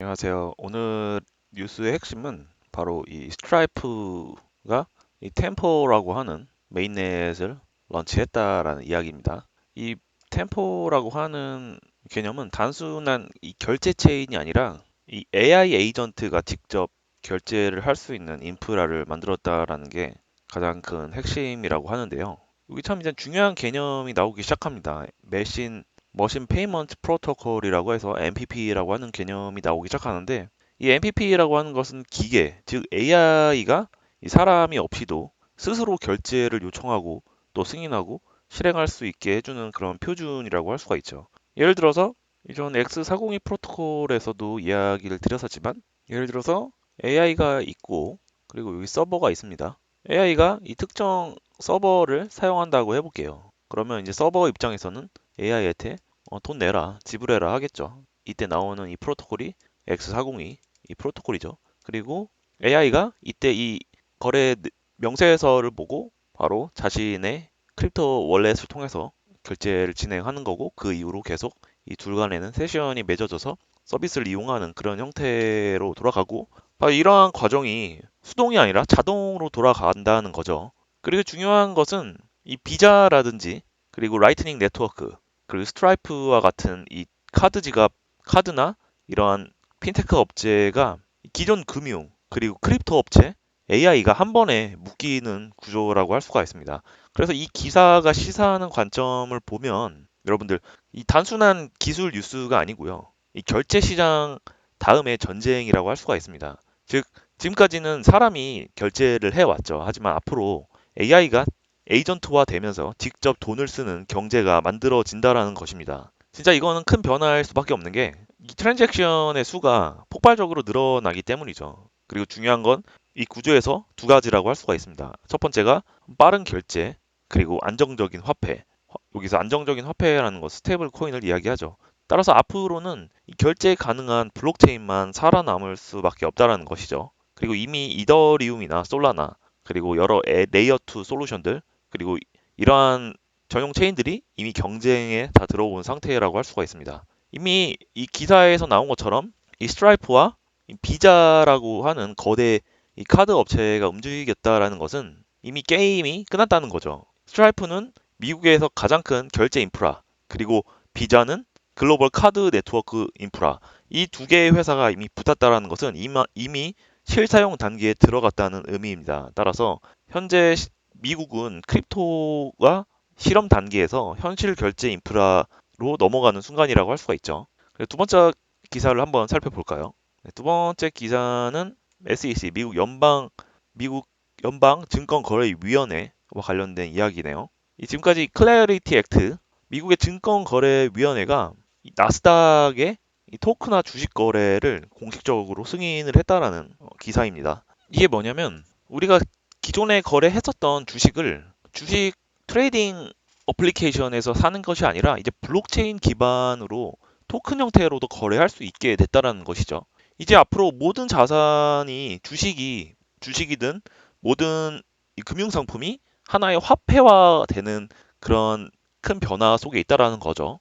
안녕하세요. 오늘 뉴스의 핵심은 바로 이 스트라이프가 이 템포라고 하는 메인넷을 런치했다라는 이야기입니다. 이 템포라고 하는 개념은 단순한 이 결제 체인이 아니라 이 AI 에이전트가 직접 결제를 할 수 있는 인프라를 만들었다라는 게 가장 큰 핵심이라고 하는데요. 여기 참 이제 중요한 개념이 나오기 시작합니다. 머신 페이먼트 프로토콜이라고 해서 MPP라고 하는 개념이 나오기 시작하는데, 이 MPP라고 하는 것은 기계, 즉 AI가 사람이 없이도 스스로 결제를 요청하고 또 승인하고 실행할 수 있게 해주는 그런 표준이라고 할 수가 있죠. 예를 들어서 이전 X402 프로토콜에서도 이야기를 드렸었지만, 예를 들어서 AI가 있고 그리고 여기 서버가 있습니다. AI가 이 특정 서버를 사용한다고 해볼게요. 그러면 이제 서버 입장에서는 AI한테 돈 내라, 지불해라 하겠죠. 이때 나오는 이 프로토콜이 X402 이 프로토콜이죠. 그리고 AI가 이때 이 거래 명세서를 보고 바로 자신의 크립토 월렛을 통해서 결제를 진행하는 거고, 그 이후로 계속 이 둘 간에는 세션이 맺어져서 서비스를 이용하는 그런 형태로 돌아가고, 바로 이러한 과정이 수동이 아니라 자동으로 돌아간다는 거죠. 그리고 중요한 것은 이 비자라든지 그리고 라이트닝 네트워크 그리고 스트라이프와 같은 이 카드 지갑, 카드나 이러한 핀테크 업체가 기존 금융 그리고 크립토 업체 AI가 한 번에 묶이는 구조라고 할 수가 있습니다. 그래서 이 기사가 시사하는 관점을 보면 여러분들 이 단순한 기술 뉴스가 아니고요. 이 결제 시장 다음의 전쟁이라고 할 수가 있습니다. 즉 지금까지는 사람이 결제를 해왔죠. 하지만 앞으로 AI가 에이전트화 되면서 직접 돈을 쓰는 경제가 만들어진다라는 것입니다. 진짜 이거는 큰 변화일 수밖에 없는 게 이 트랜잭션의 수가 폭발적으로 늘어나기 때문이죠. 그리고 중요한 건 이 구조에서 두 가지라고 할 수가 있습니다. 첫 번째가 빠른 결제, 그리고 안정적인 화폐. 여기서 안정적인 화폐라는 것, 스테이블 코인을 이야기하죠. 따라서 앞으로는 이 결제 가능한 블록체인만 살아남을 수밖에 없다라는 것이죠. 그리고 이미 이더리움이나 솔라나, 그리고 여러 레이어 2 솔루션들, 그리고 이러한 전용 체인들이 이미 경쟁에 다 들어온 상태라고 할 수가 있습니다. 이미 이 기사에서 나온 것처럼 이 스트라이프와 이 비자라고 하는 거대 이 카드 업체가 움직이겠다라는 것은 이미 게임이 끝났다는 거죠. 스트라이프는 미국에서 가장 큰 결제 인프라, 그리고 비자는 글로벌 카드 네트워크 인프라, 이 두 개의 회사가 이미 붙었다라는 것은 이미 실사용 단계에 들어갔다는 의미입니다. 따라서 현재 미국은 크립토가 실험 단계에서 현실 결제 인프라로 넘어가는 순간이라고 할 수가 있죠. 두 번째 기사를 한번 살펴볼까요? 두 번째 기사는 SEC, 미국 연방 증권거래위원회와 관련된 이야기네요. 지금까지 클래리티 액트, 미국의 증권거래위원회가 나스닥의 이 토크나 주식 거래를 공식적으로 승인을 했다라는 기사입니다. 이게 뭐냐면 우리가 기존에 거래했었던 주식 트레이딩 어플리케이션에서 사는 것이 아니라 이제 블록체인 기반으로 토큰 형태로도 거래할 수 있게 됐다라는 것이죠. 이제 앞으로 모든 자산이 주식이든 모든 이 금융상품이 하나의 화폐화되는 그런 큰 변화 속에 있다라는 거죠.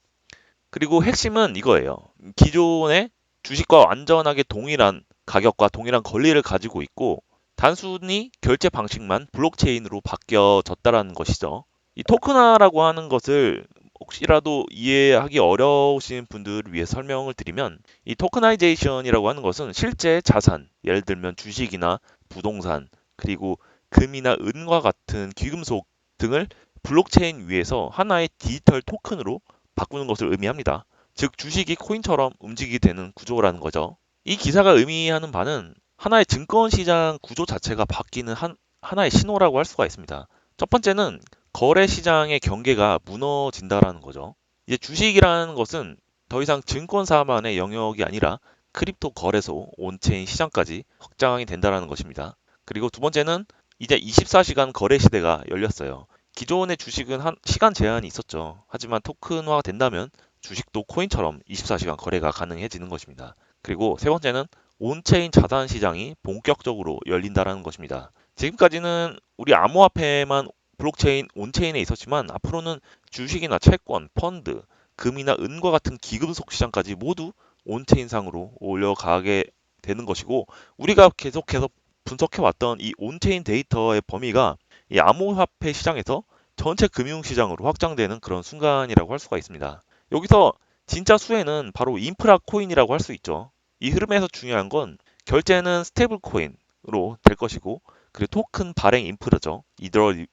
그리고 핵심은 이거예요. 기존의 주식과 완전하게 동일한 가격과 동일한 권리를 가지고 있고 단순히 결제 방식만 블록체인으로 바뀌어졌다라는 것이죠. 이 토큰화라고 하는 것을 혹시라도 이해하기 어려우신 분들을 위해 설명을 드리면 이 토커나이제이션이라고 하는 것은 실제 자산, 예를 들면 주식이나 부동산, 그리고 금이나 은과 같은 귀금속 등을 블록체인 위에서 하나의 디지털 토큰으로 바꾸는 것을 의미합니다. 즉 주식이 코인처럼 움직이게 되는 구조라는 거죠. 이 기사가 의미하는 바는 하나의 증권 시장 구조 자체가 바뀌는 하나의 신호라고 할 수가 있습니다. 첫 번째는 거래 시장의 경계가 무너진다라는 거죠. 이제 주식이라는 것은 더 이상 증권사만의 영역이 아니라 크립토 거래소, 온체인 시장까지 확장이 된다라는 것입니다. 그리고 두 번째는 이제 24시간 거래 시대가 열렸어요. 기존의 주식은 시간 제한이 있었죠. 하지만 토큰화가 된다면 주식도 코인처럼 24시간 거래가 가능해지는 것입니다. 그리고 세 번째는 온체인 자산 시장이 본격적으로 열린다라는 것입니다. 지금까지는 우리 암호화폐만 블록체인, 온체인에 있었지만 앞으로는 주식이나 채권, 펀드, 금이나 은과 같은 기금속 시장까지 모두 온체인상으로 올려가게 되는 것이고, 우리가 계속해서 분석해왔던 이 온체인 데이터의 범위가 이 암호화폐 시장에서 전체 금융시장으로 확장되는 그런 순간이라고 할 수가 있습니다. 여기서 진짜 수혜는 바로 인프라 코인이라고 할 수 있죠. 이 흐름에서 중요한 건 결제는 스테이블 코인으로 될 것이고, 그리고 토큰 발행 인프라죠.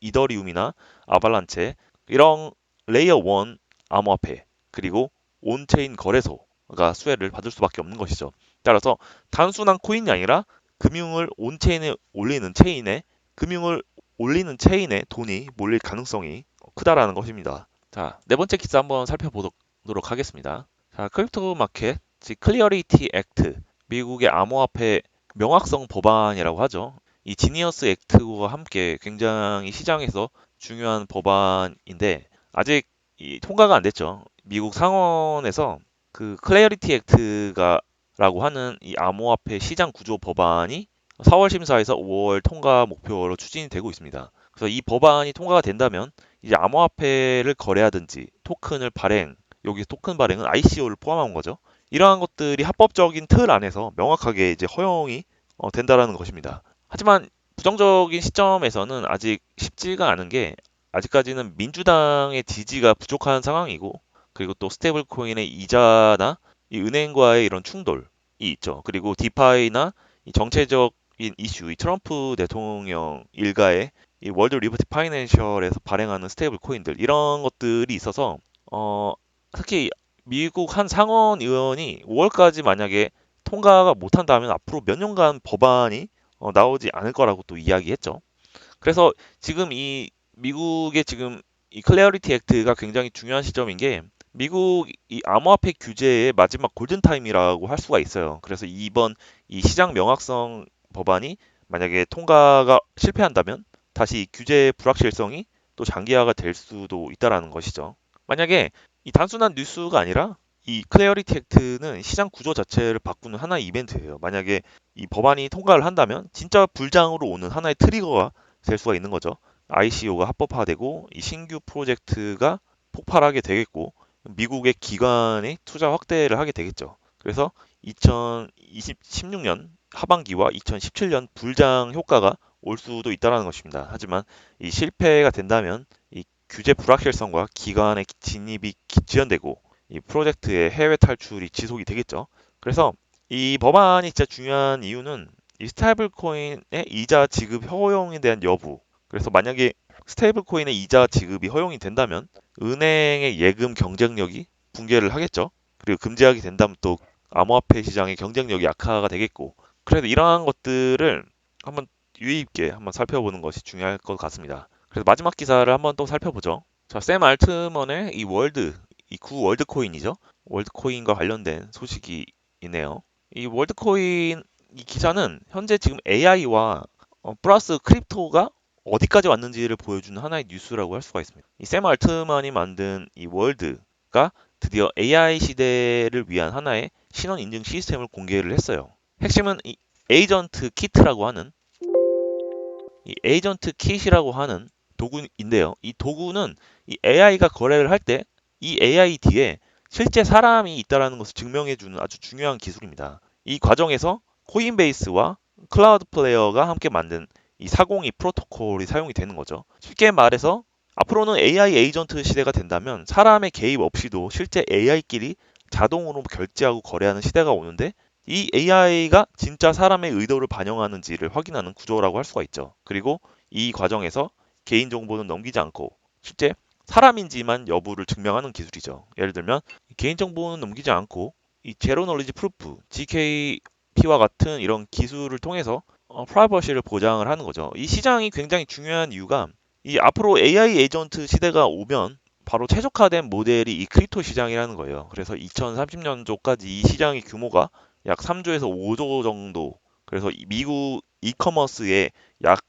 이더리움이나 아발란체 이런 레이어 1 암호화폐, 그리고 온체인 거래소가 수혜를 받을 수밖에 없는 것이죠. 따라서 단순한 코인이 아니라 금융을 온체인에 올리는 체인에 금융을 올리는 체인에 돈이 몰릴 가능성이 크다라는 것입니다. 자, 네 번째 기사 한번 살펴보도록 하겠습니다. 자, 크립토 마켓, 즉 클리어리티 액트, 미국의 암호화폐 명확성 법안이라고 하죠. 이 지니어스 액트와 함께 굉장히 시장에서 중요한 법안인데 아직 통과가 안 됐죠. 미국 상원에서 그 클래리티 액트가 라고 하는 이 암호화폐 시장 구조 법안이 4월 심사에서 5월 통과 목표로 추진이 되고 있습니다. 그래서 이 법안이 통과가 된다면 이제 암호화폐를 거래하든지 토큰을 발행, 여기 토큰 발행은 ICO를 포함한 거죠. 이러한 것들이 합법적인 틀 안에서 명확하게 이제 허용이 된다라는 것입니다. 하지만 부정적인 시점에서는 아직 쉽지가 않은 게 아직까지는 민주당의 지지가 부족한 상황이고 그리고 또 스테이블 코인의 이자나 이 은행과의 이런 충돌이 있죠. 그리고 디파이나 이 정체적인 이슈, 이 트럼프 대통령 일가의 이 월드 리버티 파이낸셜에서 발행하는 스테이블 코인들 이런 것들이 있어서 특히 미국 한 상원 의원이 5월까지 만약에 통과가 못한다면 앞으로 몇 년간 법안이 나오지 않을 거라고 또 이야기했죠. 그래서 지금 이 미국의 지금 이 클래리티 액트가 굉장히 중요한 시점인 게 미국 이 암호화폐 규제의 마지막 골든타임이라고 할 수가 있어요. 그래서 이번 이 시장 명확성 법안이 만약에 통과가 실패한다면 다시 이 규제의 불확실성이 또 장기화가 될 수도 있다라는 것이죠. 만약에 이 단순한 뉴스가 아니라 이 클래리티 액트는 시장 구조 자체를 바꾸는 하나의 이벤트예요. 만약에 이 법안이 통과를 한다면 진짜 불장으로 오는 하나의 트리거가 될 수가 있는 거죠. ICO가 합법화되고 이 신규 프로젝트가 폭발하게 되겠고 미국의 기관이 투자 확대를 하게 되겠죠. 그래서 2016년 하반기와 2017년 불장 효과가 올 수도 있다는 것입니다. 하지만 이 실패가 된다면 이 규제 불확실성과 기관의 진입이 지연되고 이 프로젝트의 해외 탈출이 지속이 되겠죠. 그래서 이 법안이 진짜 중요한 이유는 이 스테이블 코인의 이자 지급 허용에 대한 여부. 그래서 만약에 스테이블 코인의 이자 지급이 허용이 된다면 은행의 예금 경쟁력이 붕괴를 하겠죠. 그리고 금지하게 된다면 또 암호화폐 시장의 경쟁력이 약화가 되겠고. 그래서 이러한 것들을 한번 유의 있게 한번 살펴보는 것이 중요할 것 같습니다. 그래서 마지막 기사를 한번 또 살펴보죠. 자, 샘 알트먼의 이 구 월드 코인이죠. 월드 코인과 관련된 소식이 있네요. 이 월드 코인 이 기사는 현재 지금 AI와 플러스 크립토가 어디까지 왔는지를 보여주는 하나의 뉴스라고 할 수가 있습니다. 이 샘 알트만이 만든 이 월드가 드디어 AI 시대를 위한 하나의 신원 인증 시스템을 공개를 했어요. 핵심은 이 에이전트 키트라고 하는 이 에이전트 킷이라고 하는 도구인데요. 이 도구는 이 AI가 거래를 할 때 이 AI 뒤에 실제 사람이 있다는 것을 증명해주는 아주 중요한 기술입니다. 이 과정에서 코인베이스와 클라우드 플레이어가 함께 만든 이 402 프로토콜이 사용이 되는 거죠. 쉽게 말해서 앞으로는 AI 에이전트 시대가 된다면 사람의 개입 없이도 실제 AI끼리 자동으로 결제하고 거래하는 시대가 오는데 이 AI가 진짜 사람의 의도를 반영하는지를 확인하는 구조라고 할 수가 있죠. 그리고 이 과정에서 개인정보는 넘기지 않고 실제 사람인지만 여부를 증명하는 기술이죠. 예를 들면 개인정보는 넘기지 않고 이 제로 놀리지 프루프, GKP와 같은 이런 기술을 통해서 프라이버시를 보장을 하는 거죠. 이 시장이 굉장히 중요한 이유가 이 앞으로 AI 에이전트 시대가 오면 바로 최적화된 모델이 이 크립토 시장이라는 거예요. 그래서 2030년도까지 이 시장의 규모가 약 3조에서 5조 정도. 그래서 미국 이커머스의 약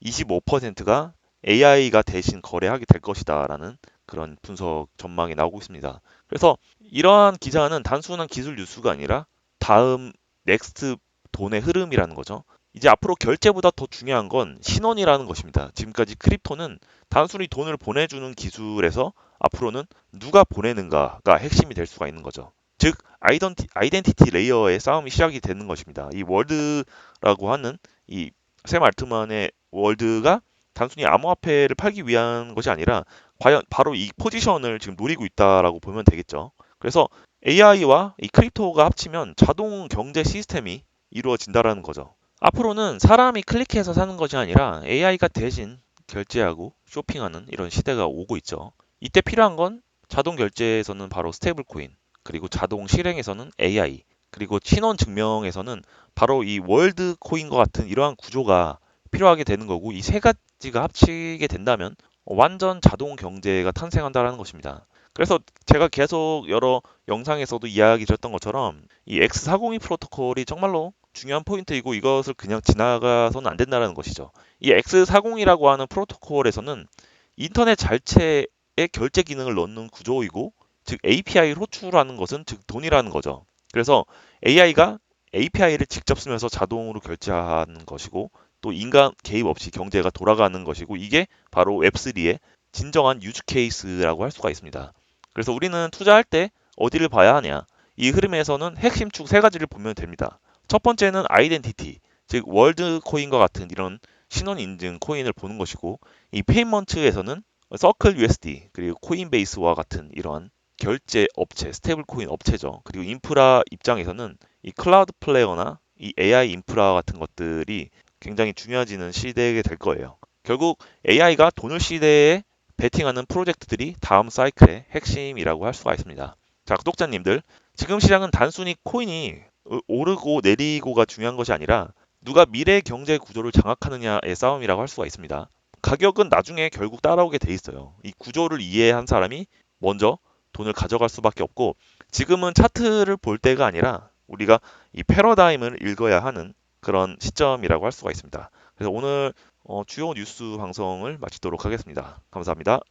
25%가 AI가 대신 거래하게 될 것이다라는 그런 분석 전망이 나오고 있습니다. 그래서 이러한 기사는 단순한 기술 뉴스가 아니라 다음 넥스트 돈의 흐름이라는 거죠. 이제 앞으로 결제보다 더 중요한 건 신원이라는 것입니다. 지금까지 크립토는 단순히 돈을 보내주는 기술에서 앞으로는 누가 보내는가가 핵심이 될 수가 있는 거죠. 즉 아이덴티티 레이어의 싸움이 시작이 되는 것입니다. 이 월드라고 하는 이 샘 알트만의 월드가 단순히 암호화폐를 팔기 위한 것이 아니라 과연 바로 이 포지션을 지금 노리고 있다라고 보면 되겠죠. 그래서 AI와 이 크립토가 합치면 자동 경제 시스템이 이루어진다라는 거죠. 앞으로는 사람이 클릭해서 사는 것이 아니라 AI가 대신 결제하고 쇼핑하는 이런 시대가 오고 있죠. 이때 필요한 건 자동 결제에서는 바로 스테이블 코인, 그리고 자동 실행에서는 AI, 그리고 신원 증명에서는 바로 이 월드 코인과 같은 이러한 구조가 필요하게 되는 거고, 이 세 가지가 합치게 된다면 완전 자동 경제가 탄생한다라는 것입니다. 그래서 제가 계속 여러 영상에서도 이야기 드렸던 것처럼 이 X402 프로토콜이 정말로 중요한 포인트이고, 이것을 그냥 지나가서는 안 된다는 것이죠. 이 X402라고 하는 프로토콜에서는 인터넷 자체에 결제 기능을 넣는 구조이고, 즉 API를 호출하는 것은 즉 돈이라는 거죠. 그래서 AI가 API를 직접 쓰면서 자동으로 결제하는 것이고, 또 인간 개입 없이 경제가 돌아가는 것이고, 이게 바로 웹3의 진정한 유즈 케이스라고 할 수가 있습니다. 그래서 우리는 투자할 때 어디를 봐야 하냐? 이 흐름에서는 핵심 축 세 가지를 보면 됩니다. 첫 번째는 아이덴티티, 즉 월드 코인과 같은 이런 신원 인증 코인을 보는 것이고, 이 페이먼트에서는 서클 USD 그리고 코인베이스와 같은 이런 결제 업체, 스테이블 코인 업체죠. 그리고 인프라 입장에서는 이 클라우드 플레이어나 이 AI 인프라 같은 것들이 굉장히 중요해지는 시대가 될 거예요. 결국 AI가 돈을 시대에 베팅하는 프로젝트들이 다음 사이클의 핵심이라고 할 수가 있습니다. 자, 구독자님들, 지금 시장은 단순히 코인이 오르고 내리고가 중요한 것이 아니라 누가 미래 경제 구조를 장악하느냐의 싸움이라고 할 수가 있습니다. 가격은 나중에 결국 따라오게 돼 있어요. 이 구조를 이해한 사람이 먼저 돈을 가져갈 수밖에 없고, 지금은 차트를 볼 때가 아니라 우리가 이 패러다임을 읽어야 하는 그런 시점이라고 할 수가 있습니다. 그래서 오늘 주요 뉴스 방송을 마치도록 하겠습니다. 감사합니다.